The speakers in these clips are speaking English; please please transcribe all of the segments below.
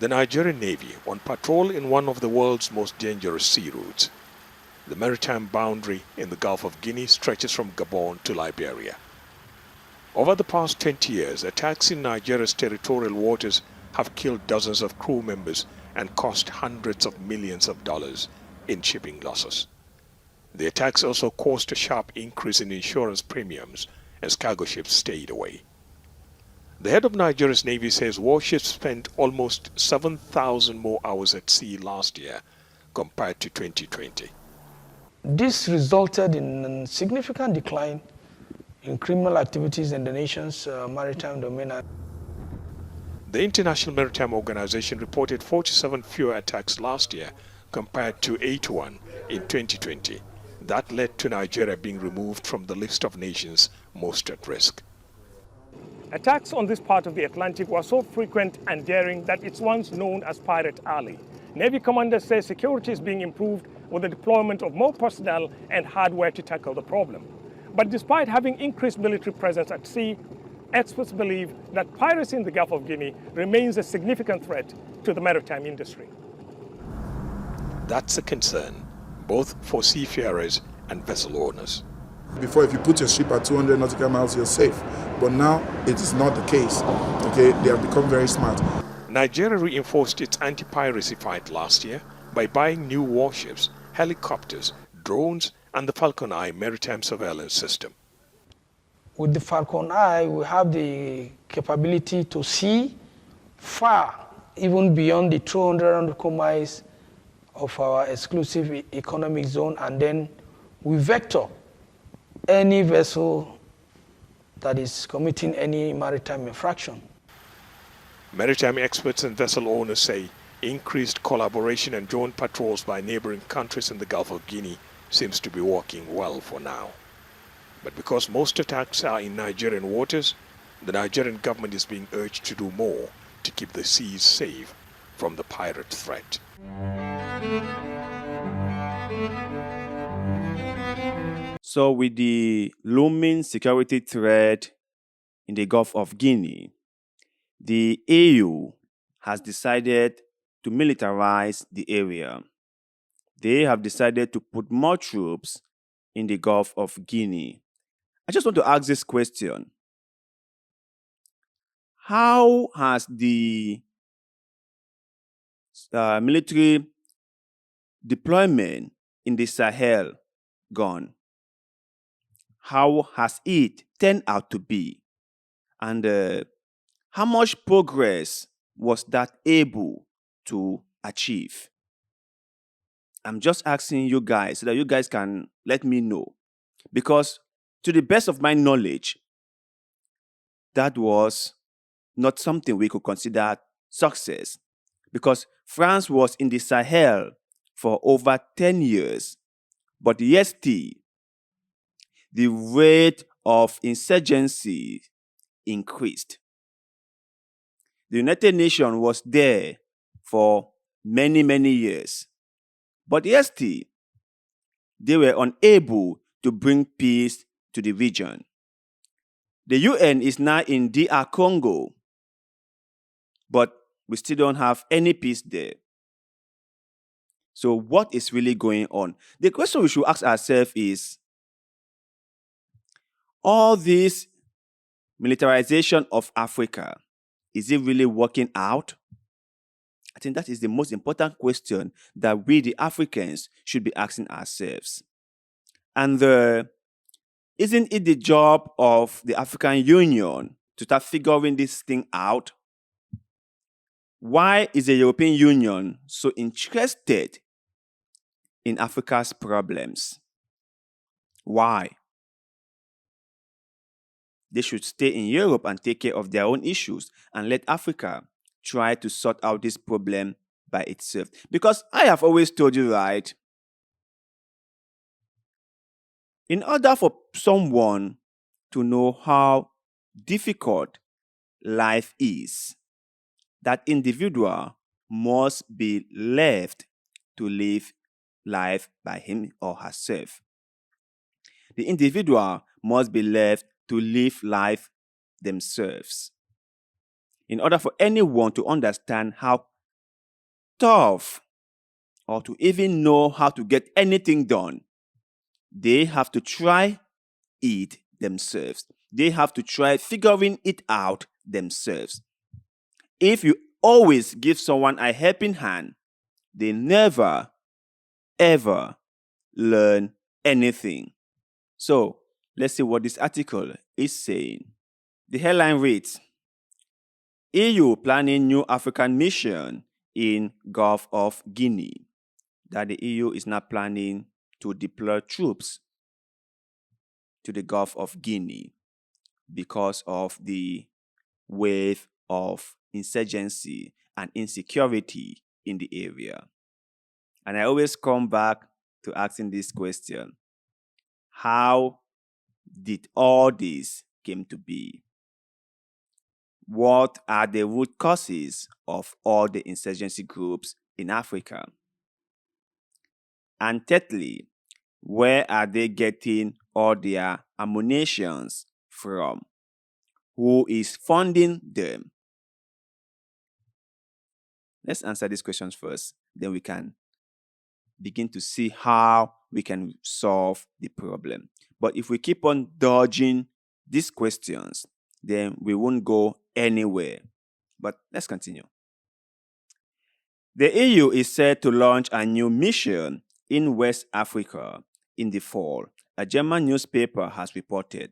The Nigerian Navy on patrol in one of the world's most dangerous sea routes. The maritime boundary in the Gulf of Guinea stretches from Gabon to Liberia. Over the past 20 years, attacks in Nigeria's territorial waters have killed dozens of crew members and cost hundreds of millions of dollars in shipping losses. The attacks also caused a sharp increase in insurance premiums as cargo ships stayed away. The head of Nigeria's Navy says warships spent almost 7,000 more hours at sea last year compared to 2020. This resulted in a significant decline in criminal activities in the nation's maritime domain. The International Maritime Organization reported 47 fewer attacks last year compared to 81 in 2020. That led to Nigeria being removed from the list of nations most at risk. Attacks on this part of the Atlantic were so frequent and daring that it's once known as Pirate Alley. Navy commanders say security is being improved with the deployment of more personnel and hardware to tackle the problem. But despite having increased military presence at sea, experts believe that piracy in the Gulf of Guinea remains a significant threat to the maritime industry. That's a concern, both for seafarers and vessel owners. Before, if you put your ship at 200 nautical miles, you're safe. But now, it is not the case. Okay, they have become very smart. Nigeria reinforced its anti-piracy fight last year by buying new warships, helicopters, drones, and the Falcon Eye maritime surveillance system. With the Falcon Eye, we have the capability to see far, even beyond the 200 nautical miles of our exclusive economic zone, and then we vector any vessel that is committing any maritime infraction. Maritime experts and vessel owners say increased collaboration and joint patrols by neighboring countries in the Gulf of Guinea seems to be working well for now. But because most attacks are in Nigerian waters, the Nigerian government is being urged to do more to keep the seas safe from the pirate threat. So with the looming security threat in the Gulf of Guinea, the EU has decided to militarize the area. They have decided to put more troops in the Gulf of Guinea. I just want to ask this question. How has the military deployment in the Sahel gone? How has it turned out to be? And how much progress was that able to achieve? I'm just asking you guys so that you guys can let me know. Because to the best of my knowledge, that was not something we could consider success. Because France was in the Sahel for over 10 years. But yet still, the rate of insurgency increased. The United Nations was there for many, many years. But yet still, they were unable to bring peace to the region. The UN is now in DR Congo, but we still don't have any peace there. So what is really going on? The question we should ask ourselves is, all this militarization of Africa, is it really working out? I think that is the most important question that we, the Africans, should be asking ourselves. And isn't it the job of the African Union to start figuring this thing out? Why is the European Union so interested in Africa's problems? Why? They should stay in Europe and take care of their own issues and let Africa try to sort out this problem by itself. Because I have always told you, right, in order for someone to know how difficult life is, that individual must be left to live life by him or herself. The individual must be left to live life themselves. In order for anyone to understand how tough or to even know how to get anything done, they have to try it themselves. They have to try figuring it out themselves. If you always give someone a helping hand, they never, ever learn anything. So, let's see what this article is saying. The headline reads, EU planning new African mission in Gulf of Guinea. That the EU is not planning to deploy troops to the Gulf of Guinea because of the wave of insurgency and insecurity in the area. And I always come back to asking this question: how did all this came to be? What are the root causes of all the insurgency groups in Africa? And thirdly, where are they getting all their ammunitions from? Who is funding them? Let's answer these questions first. Then we can begin to see how we can solve the problem. But if we keep on dodging these questions, then we won't go anywhere. But let's continue. The EU is set to launch a new mission in West Africa in the fall, a German newspaper has reported.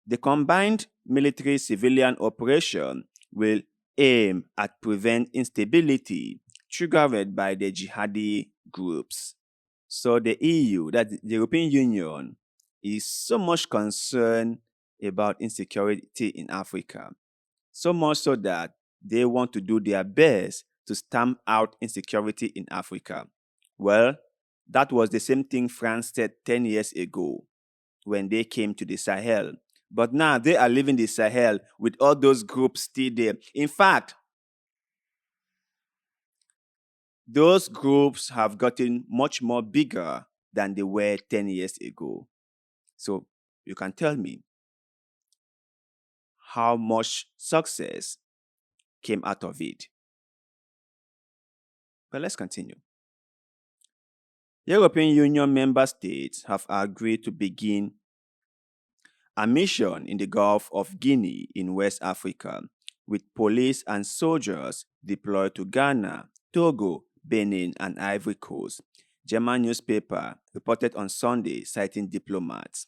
The combined military-civilian operation will aim at prevent instability triggered by the jihadi groups. So the EU, that the European Union, is so much concerned about insecurity in Africa, so much so that they want to do their best to stamp out insecurity in Africa. Well, that was the same thing France said 10 years ago when they came to the Sahel. But now they are leaving the Sahel with all those groups still there. In fact, those groups have gotten much more bigger than they were 10 years ago. So you can tell me how much success came out of it. But let's continue. European Union member states have agreed to begin a mission in the Gulf of Guinea in West Africa, with police and soldiers deployed to Ghana, Togo, Benin, and Ivory Coast. German newspaper reported on Sunday, citing diplomats.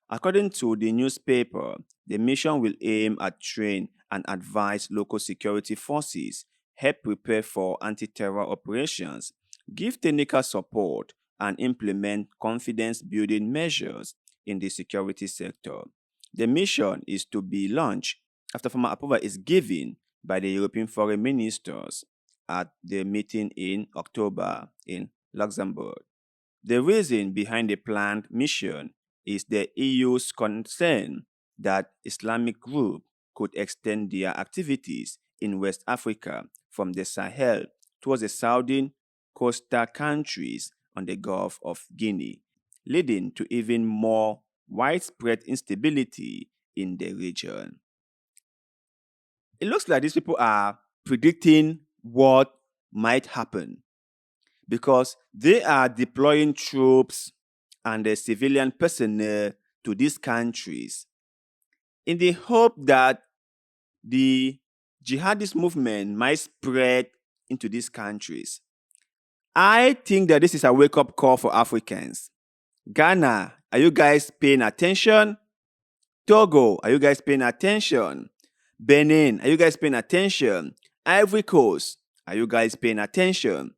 According to the newspaper, the mission will aim at train and advise local security forces, help prepare for anti-terror operations, give technical support, and implement confidence-building measures in the security sector. The mission is to be launched after formal approval is given by the European foreign ministers at the meeting in October in Luxembourg. The reason behind the planned mission is the EU's concern that Islamic groups could extend their activities in West Africa from the Sahel towards the southern coastal countries on the Gulf of Guinea, leading to even more widespread instability in the region. It looks like these people are predicting what might happen because they are deploying troops and the civilian personnel to these countries in the hope that the jihadist movement might spread into these countries. I think that this is a wake-up call for Africans. Ghana, are you guys paying attention? Togo, are you guys paying attention? Benin, are you guys paying attention? Ivory Coast, are you guys paying attention?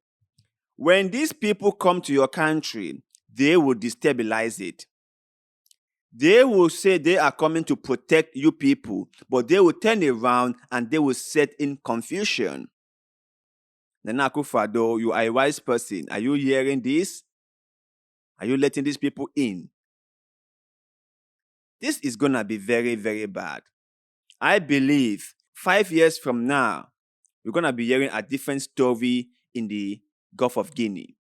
When these people come to your country, they will destabilize it. They will say they are coming to protect you people, but they will turn around and they will set in confusion. Nana Akufo-Addo, you are a wise person. Are you hearing this? Are you letting these people in? This is going to be very, very bad. I believe 5 years from now, we're going to be hearing a different story in the Gulf of Guinea.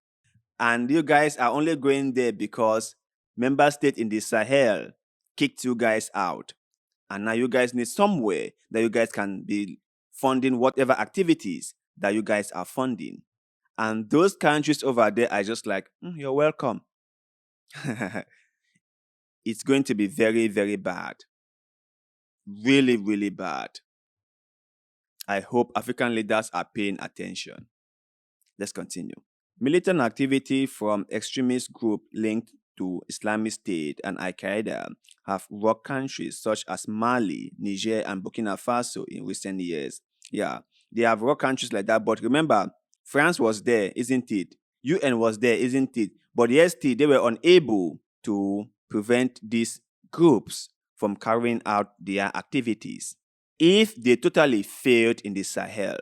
And you guys are only going there because member states in the Sahel kicked you guys out. And now you guys need somewhere that you guys can be funding whatever activities that you guys are funding. And those countries over there are just like, you're welcome. It's going to be very, very bad. Really, really bad. I hope African leaders are paying attention. Let's continue. Militant activity from extremist groups linked to Islamic State and Al-Qaeda have rocked countries such as Mali, Niger, and Burkina Faso in recent years. Yeah, they have rocked countries like that. But remember, France was there, isn't it? UN was there, isn't it? But yes, they were unable to prevent these groups from carrying out their activities. If they totally failed in the Sahel,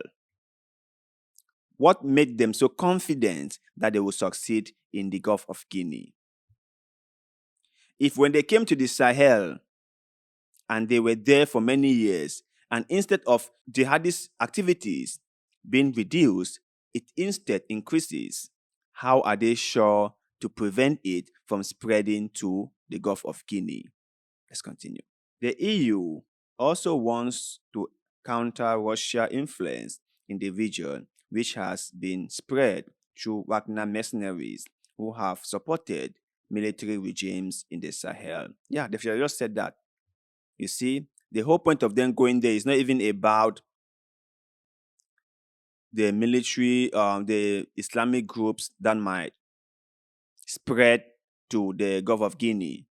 what made them so confident that they will succeed in the Gulf of Guinea? If when they came to the Sahel and they were there for many years, and instead of jihadist activities being reduced, it instead increases, how are they sure to prevent it from spreading to the Gulf of Guinea? Let's continue. The EU also wants to counter Russia's influence in the region, which has been spread through Wagner mercenaries who have supported military regimes in the Sahel. Yeah, they just said that. You see, the whole point of them going there is not even about the military, the Islamic groups that might spread to the Gulf of Guinea.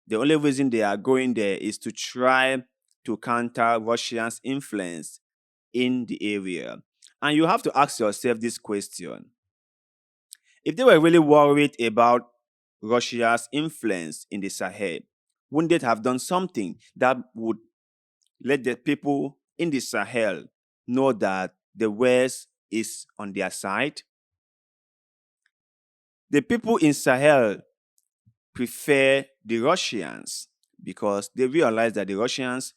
The only reason they are going there is to try to counter Russia's influence in the area. And you have to ask yourself this question. If they were really worried about Russia's influence in the Sahel, wouldn't they have done something that would let the people in the Sahel know that the West is on their side? The people in Sahel prefer the Russians because they realized that the Russians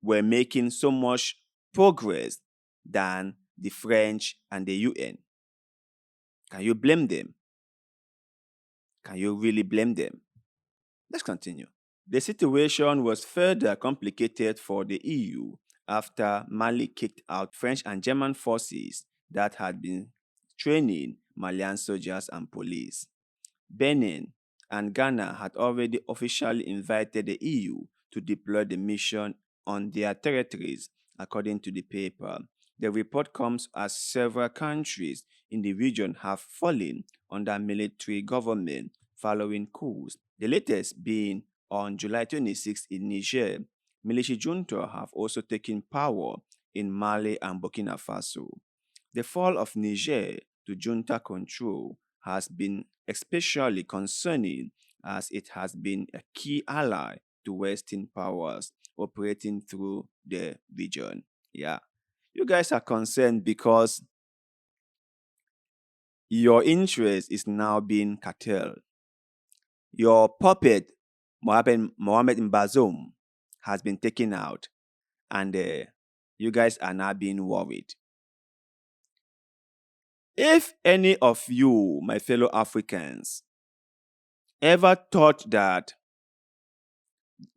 were making so much progress than the French and the UN. Can you blame them? Can you really blame them? Let's continue. The situation was further complicated for the EU after Mali kicked out French and German forces that had been training Malian soldiers and police. Benin and Ghana had already officially invited the EU to deploy the mission on their territories, according to the paper. The report comes as several countries in the region have fallen under military government following coups, the latest being on July 26 in Niger. Military junta have also taken power in Mali and Burkina Faso. The fall of Niger to junta control has been especially concerning as it has been a key ally to Western powers operating through the region. Yeah, you guys are concerned because your interest is now being curtailed. Your puppet, Mohamed Bazoum, has been taken out, and you guys are now being worried. If any of you, my fellow Africans, ever thought that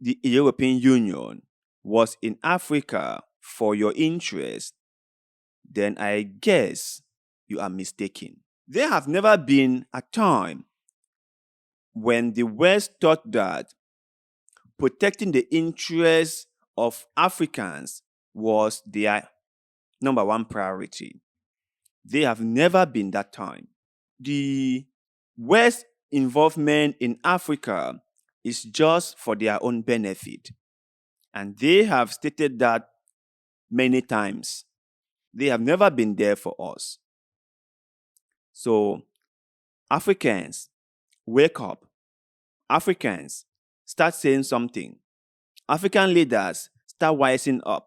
the European Union was in Africa for your interest, then I guess you are mistaken. There have never been a time when the West thought that protecting the interests of Africans was their number one priority. They have never been that time. The West involvement in Africa is just for their own benefit. And they have stated that many times. They have never been there for us. So, Africans, wake up. Africans, start saying something. African leaders, start wising up.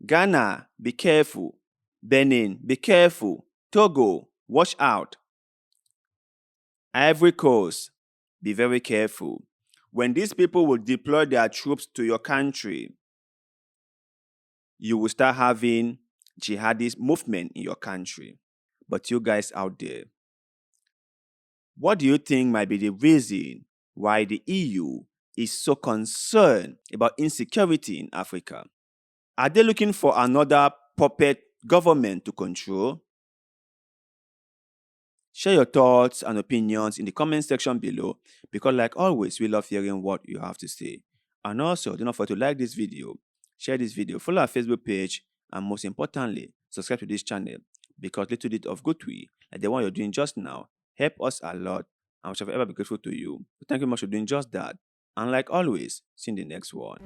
Ghana, be careful. Benin, be careful. Togo, watch out. Ivory Coast, be very careful. When these people will deploy their troops to your country, you will start having jihadist movement in your country. But you guys out there, what do you think might be the reason why the EU is so concerned about insecurity in Africa? Are they looking for another puppet government to control? Share your thoughts and opinions in the comment section below because, like always, we love hearing what you have to say. And also, do not forget to like this video, share this video, follow our Facebook page, and most importantly, subscribe to this channel because little bit of good we, like the one you're doing just now, help us a lot and we shall forever be grateful to you. So thank you much for doing just that. And like always, see you in the next one.